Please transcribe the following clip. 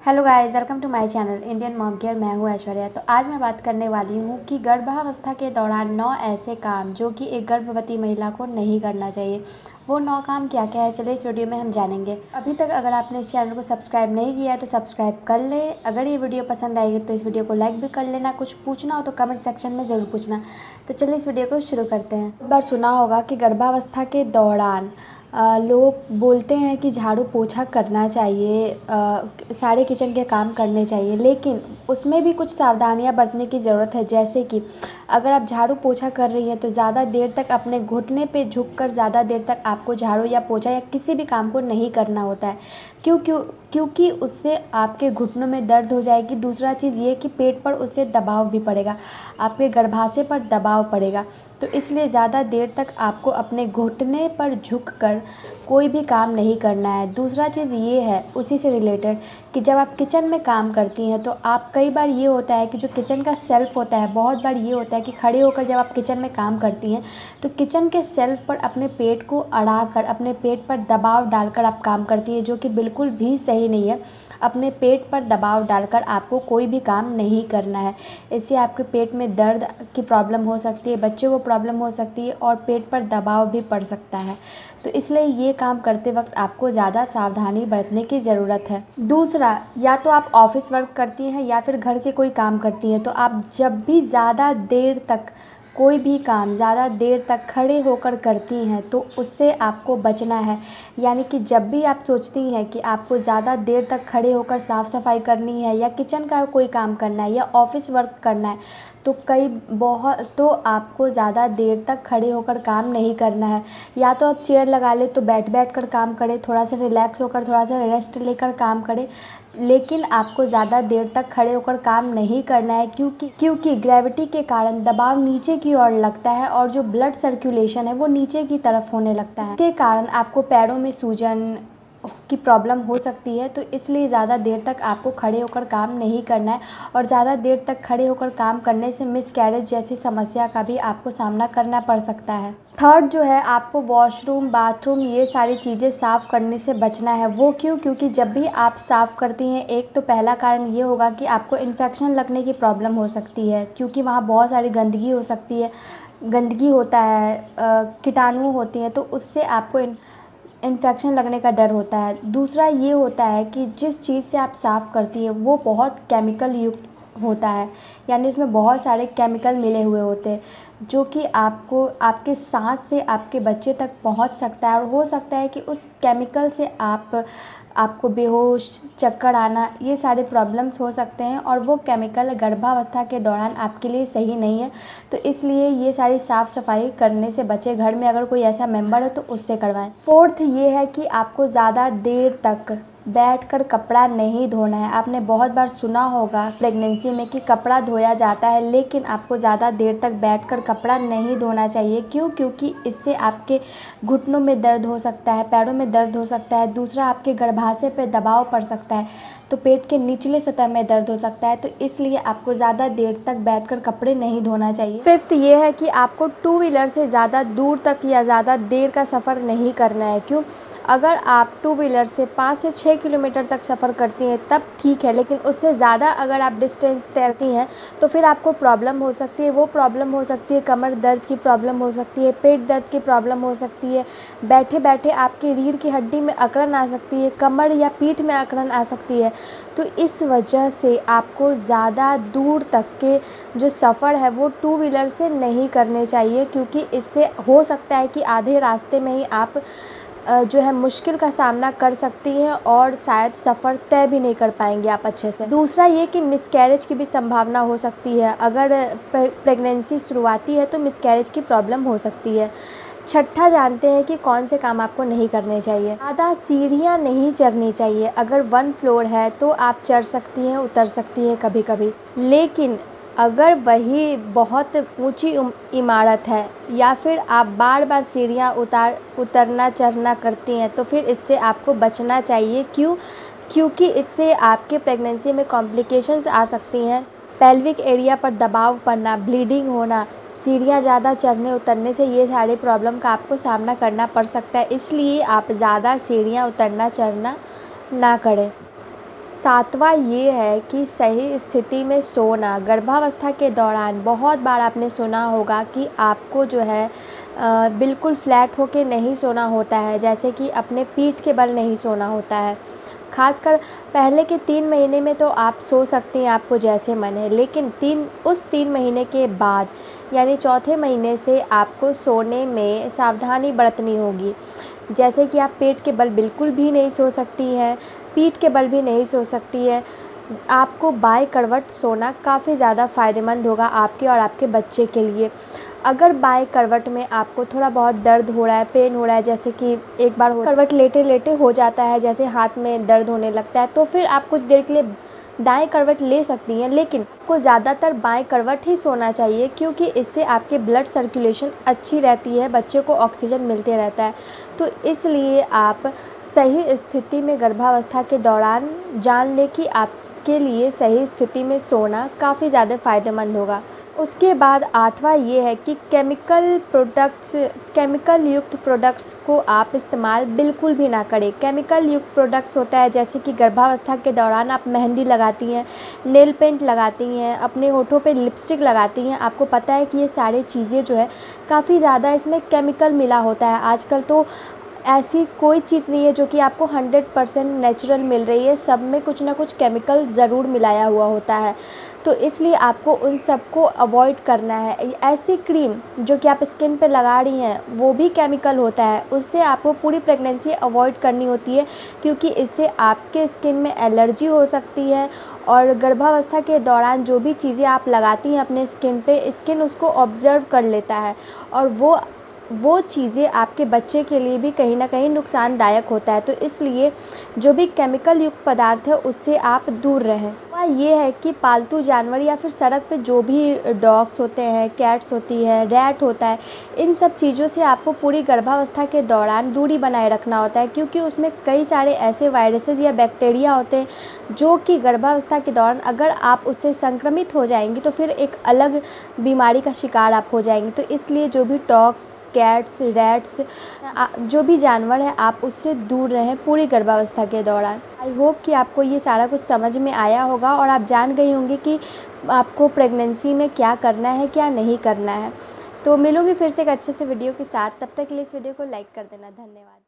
Hello guys, welcome to my channel Indian mom care. मैं हूँ ऐश्वर्या। तो आज मैं बात करने वाली हूँ कि गर्भावस्था के दौरान 9 ऐसे काम जो कि एक गर्भवती महिला को नहीं करना चाहिए। वो 9 काम क्या क्या है, चलिए इस वीडियो में हम जानेंगे। अभी तक अगर आपने इस चैनल को सब्सक्राइब नहीं किया है तो सब्सक्राइब कर ले। अगर ये वीडियो पसंद आएगी तो इस वीडियो को लाइक भी कर लेना। कुछ पूछना हो तो कमेंट सेक्शन में ज़रूर पूछना। तो चलिए इस वीडियो को शुरू करते हैं। एक बार सुना होगा कि गर्भावस्था के दौरान लोग बोलते हैं कि झाड़ू पोछा करना चाहिए, सारे किचन के काम करने चाहिए, लेकिन उसमें भी कुछ सावधानियां बरतने की ज़रूरत है। जैसे कि अगर आप झाड़ू पोछा कर रही हैं तो ज़्यादा देर तक अपने घुटने पे झुककर ज़्यादा देर तक आपको झाड़ू या पोछा या किसी भी काम को नहीं करना होता है। क्योंकि उससे आपके घुटनों में दर्द हो जाएगी। दूसरा चीज़ ये कि पेट पर उससे दबाव भी पड़ेगा, आपके गर्भाशय पर दबाव पड़ेगा। तो इसलिए ज़्यादा देर तक आपको अपने घुटने पर झुककर कोई भी काम नहीं करना है। दूसरा चीज़ ये है उसी से रिलेटेड कि जब आप किचन में काम करती हैं तो आप कई बार ये होता है कि जो किचन का सेल्फ होता है, बहुत बार ये होता है कि खड़े होकर जब आप किचन में काम करती हैं तो किचन के सेल्फ पर अपने पेट को अड़ा कर, अपने पेट पर दबाव डालकर आप काम करती हैं, जो कि बिल्कुल भी सही नहीं है। अपने पेट पर दबाव डालकर आपको कोई भी काम नहीं करना है। इससे आपके पेट में दर्द की प्रॉब्लम हो सकती है, बच्चे को प्रॉब्लम हो सकती है और पेट पर दबाव भी पड़ सकता है। तो इसलिए ये काम करते वक्त आपको ज़्यादा सावधानी बरतने की ज़रूरत है। दूसरा, या तो आप ऑफिस वर्क करती हैं या फिर घर के कोई काम करती हैं, तो आप जब भी ज़्यादा देर तक कोई भी काम ज़्यादा देर तक खड़े होकर करती हैं तो उससे आपको बचना है। यानी कि जब भी आप सोचती हैं कि आपको ज़्यादा देर तक खड़े होकर साफ़ सफाई करनी है या किचन का कोई काम करना है या ऑफिस वर्क करना है, तो आपको ज़्यादा देर तक खड़े होकर काम नहीं करना है। या तो आप चेयर लगा ले तो बैठ कर काम करें, थोड़ा सा रिलैक्स होकर थोड़ा सा रेस्ट लेकर काम करें, लेकिन आपको ज़्यादा देर तक खड़े होकर काम नहीं करना है। क्योंकि ग्रेविटी के कारण दबाव नीचे की ओर लगता है और जो ब्लड सर्कुलेशन है वो नीचे की तरफ होने लगता है। इसके कारण आपको पैरों में सूजन की प्रॉब्लम हो सकती है। तो इसलिए ज़्यादा देर तक आपको खड़े होकर काम नहीं करना है, और ज़्यादा देर तक खड़े होकर काम करने से मिसकैरेज जैसी समस्या का भी आपको सामना करना पड़ सकता है। थर्ड जो है, आपको वॉशरूम, बाथरूम, ये सारी चीज़ें साफ़ करने से बचना है। वो क्योंकि जब भी आप साफ़ करती हैं, एक तो पहला कारण ये होगा कि आपको इन्फेक्शन लगने की प्रॉब्लम हो सकती है, क्योंकि वहाँ बहुत सारी गंदगी हो सकती है, गंदगी होता है, कीटाणु होती हैं, तो उससे आपको इन्फेक्शन लगने का डर होता है। दूसरा ये होता है कि जिस चीज़ से आप साफ़ करती है वो बहुत केमिकल युक्त होता है, यानी उसमें बहुत सारे केमिकल मिले हुए होते हैं, जो कि आपको आपके सांस से आपके बच्चे तक पहुंच सकता है, और हो सकता है कि उस केमिकल से आपको बेहोश, चक्कर आना, ये सारे प्रॉब्लम्स हो सकते हैं, और वो केमिकल गर्भावस्था के दौरान आपके लिए सही नहीं है। तो इसलिए ये सारी साफ़ सफाई करने से बचे। घर में अगर कोई ऐसा मेंबर है तो उससे करवाएं। फोर्थ ये है कि आपको ज़्यादा देर तक बैठकर कपड़ा नहीं धोना है। आपने बहुत बार सुना होगा प्रेगनेंसी में कि कपड़ा धोया जाता है, लेकिन आपको ज़्यादा देर तक बैठकर कपड़ा नहीं धोना चाहिए। क्योंकि इससे आपके घुटनों में दर्द हो सकता है, पैरों में दर्द हो सकता है। दूसरा, आपके गर्भाशय पर दबाव पड़ सकता है, तो पेट के निचले सतह में दर्द हो सकता है। तो इसलिए आपको ज़्यादा देर तक बैठकर कपड़े नहीं धोना चाहिए। फिफ्थ ये है कि आपको टू व्हीलर से ज़्यादा दूर तक या ज़्यादा देर का सफ़र नहीं करना है। क्यों? अगर आप टू व्हीलर से 5 से 6 किलोमीटर तक सफ़र करती हैं तब ठीक है, लेकिन उससे ज़्यादा अगर आप डिस्टेंस तैरती हैं तो फिर आपको प्रॉब्लम हो सकती है। वो प्रॉब्लम हो सकती है कमर दर्द की प्रॉब्लम हो सकती है, पेट दर्द की प्रॉब्लम हो सकती है, बैठे बैठे आपकी रीढ़ की हड्डी में अकड़न आ सकती है, कमर या पीठ में अकड़न आ सकती है। तो इस वजह से आपको ज़्यादा दूर तक के जो सफ़र है वो टू व्हीलर से नहीं करने चाहिए, क्योंकि इससे हो सकता है कि आधे रास्ते में ही आप जो है मुश्किल का सामना कर सकती हैं और शायद सफ़र तय भी नहीं कर पाएंगे आप अच्छे से। दूसरा ये कि मिसकैरेज की भी संभावना हो सकती है। अगर प्रेगनेंसी शुरुआती है तो मिसकैरेज की प्रॉब्लम हो सकती है। छठा, जानते हैं कि कौन से काम आपको नहीं करने चाहिए। ज़्यादा सीढ़ियाँ नहीं चढ़नी चाहिए। अगर 1 फ्लोर है तो आप चढ़ सकती हैं, उतर सकती हैं कभी कभी, लेकिन अगर वही बहुत ऊंची इमारत है या फिर आप बार बार सीढ़ियाँ उतरना चढ़ना करती हैं तो फिर इससे आपको बचना चाहिए। क्योंकि इससे आपके प्रेगनेंसी में कॉम्प्लिकेशंस आ सकती हैं। पेल्विक एरिया पर दबाव पड़ना, ब्लीडिंग होना, सीढ़ियाँ ज़्यादा चढ़ने उतरने से ये सारे प्रॉब्लम का आपको सामना करना पड़ सकता है। इसलिए आप ज़्यादा सीढ़ियाँ उतरना चढ़ना ना करें। सातवां ये है कि सही स्थिति में सोना। गर्भावस्था के दौरान बहुत बार आपने सुना होगा कि आपको जो है बिल्कुल फ्लैट होके नहीं सोना होता है, जैसे कि अपने पीठ के बल नहीं सोना होता है। ख़ासकर पहले के 3 महीने में तो आप सो सकती हैं आपको जैसे मन है, लेकिन 3 महीने के बाद यानी चौथे महीने से आपको सोने में सावधानी बरतनी होगी। जैसे कि आप पेट के बल बिल्कुल भी नहीं सो सकती हैं, पीठ के बल भी नहीं सो सकती हैं। आपको बाएँ करवट सोना काफ़ी ज़्यादा फ़ायदेमंद होगा आपके और आपके बच्चे के लिए। अगर बाएँ करवट में आपको थोड़ा बहुत दर्द हो रहा है, पेन हो रहा है, जैसे कि एक बार करवट लेटे-लेटे हो जाता है, जैसे हाथ में दर्द होने लगता है, तो फिर आप कुछ देर के लिए दाएँ करवट ले सकती हैं, लेकिन आपको ज़्यादातर बाएँ करवट ही सोना चाहिए, क्योंकि इससे आपके ब्लड सर्कुलेशन अच्छी रहती है, बच्चे को ऑक्सीजन मिलते रहता है। तो इसलिए आप सही स्थिति में गर्भावस्था के दौरान जान लें कि आपके लिए सही स्थिति में सोना काफ़ी ज़्यादा फ़ायदेमंद होगा। उसके बाद 8वां ये है कि केमिकल युक्त प्रोडक्ट्स को आप इस्तेमाल बिल्कुल भी ना करें। केमिकल युक्त प्रोडक्ट्स होता है जैसे कि गर्भावस्था के दौरान आप मेहंदी लगाती हैं, नेल पेंट लगाती हैं, अपने होठों पे लिपस्टिक लगाती हैं। आपको पता है कि ये सारी चीज़ें जो है काफ़ी ज़्यादा इसमें केमिकल मिला होता है। आजकल तो ऐसी कोई चीज़ नहीं है जो कि आपको 100% नेचुरल मिल रही है, सब में कुछ ना कुछ केमिकल ज़रूर मिलाया हुआ होता है। तो इसलिए आपको उन सब को अवॉइड करना है। ऐसी क्रीम जो कि आप स्किन पे लगा रही हैं वो भी केमिकल होता है, उससे आपको पूरी प्रेगनेंसी अवॉइड करनी होती है, क्योंकि इससे आपके स्किन में एलर्जी हो सकती है। और गर्भावस्था के दौरान जो भी चीज़ें आप लगाती हैं अपने स्किन पे, स्किन उसको ऑब्ज़र्व कर लेता है और वो चीज़ें आपके बच्चे के लिए भी कहीं न कहीं नुकसानदायक होता है। तो इसलिए जो भी केमिकल युक्त पदार्थ है उससे आप दूर रहें। ये है कि पालतू जानवर या फिर सड़क पे जो भी डॉग्स होते हैं, कैट्स होती है, रैट होता है, इन सब चीज़ों से आपको पूरी गर्भावस्था के दौरान दूरी बनाए रखना होता है, क्योंकि उसमें कई सारे ऐसे वायरसेस या बैक्टीरिया होते हैं जो कि गर्भावस्था के दौरान अगर आप उससे संक्रमित हो जाएंगी तो फिर एक अलग बीमारी का शिकार आप हो जाएंगी। तो इसलिए जो भी डॉग्स, कैट्स, रैट्स जो भी जानवर है आप उससे दूर रहें पूरी गर्भावस्था के दौरान। आई होप कि आपको ये सारा कुछ समझ में आया होगा और आप जान गई होंगी कि आपको प्रेगनेंसी में क्या करना है, क्या नहीं करना है। तो मिलूँगी फिर से एक अच्छे से वीडियो के साथ, तब तक के लिए इस वीडियो को लाइक कर देना। धन्यवाद।